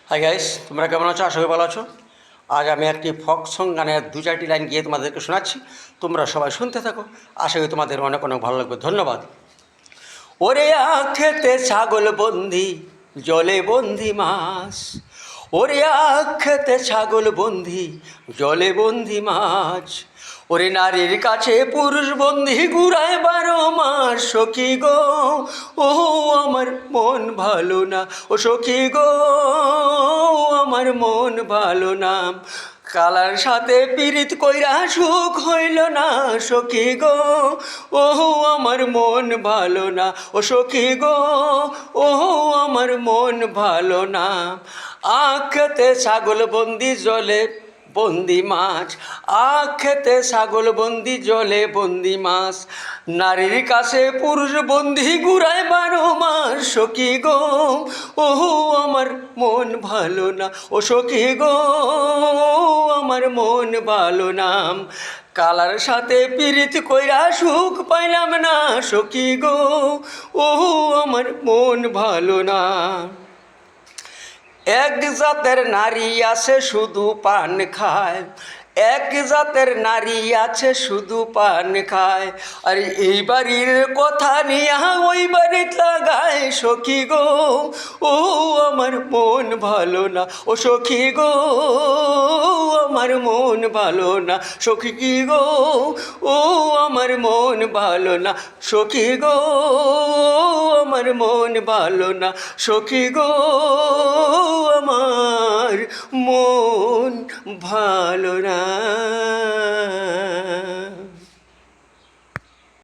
Hi guys, তোমরা কেমন আছো? আশা করি ভালো আছো। আজ আমি একটি ফক সং গানের দু চারটি লাইন গিয়ে তোমাদেরকে শোনাচ্ছি। তোমরা সবাই শুনতে থাকো, আশা করি তোমাদের অনেক অনেক ভালো লাগবে। ধন্যবাদ। ওরে আখেতে ছাগল বন্দি, জলে বন্দি মাছ। ওরে আখেতে ছাগল বন্দি, জলে বন্দি মাছ। ওরে নারীর কাছে পুরুষ বন্দি, ঘুরায় 12 মাস। সখী গো, ও আমার মন ভালো না। ও সখী গো, আমার মন ভালো না। কালার সাথে পীড়িত কইরা সুখ হইল না। সখী গো, ও আমার মন ভালো না। ও সখী গো, ও আমার মন ভালো না। আখেতে ছাগল বন্দি, জলে বন্দি মাছ। আখেতে ছাগল বন্দি, জলে বন্দি মাছ। নারীর কাছে পুরুষ বন্দি, ঘুরায় 12 মাস। সখী গো, ও আমার মন ভালো না। ও সখী গো, আমার মন ভালো না। কালার সাথে পীড়িত কইরা সুখ পাইলাম না। সখী গো, ও আমার মন ভালো না। এক জাতের নারী আছে শুধু পান খায়। এক জাতের নারী আছে শুধু পান খায়। আর এই বাড়ির কথা নিয়ে ওই বাড়ির লাগায়। সখী গো, ও আমার মন ভালো না। ও সখী গো, আমার মন ভালো না। সখী গো, ও আমার মন ভালো না। সখী গো, আমার মন ভালো না। সখী গো, আমার মন ভালো না।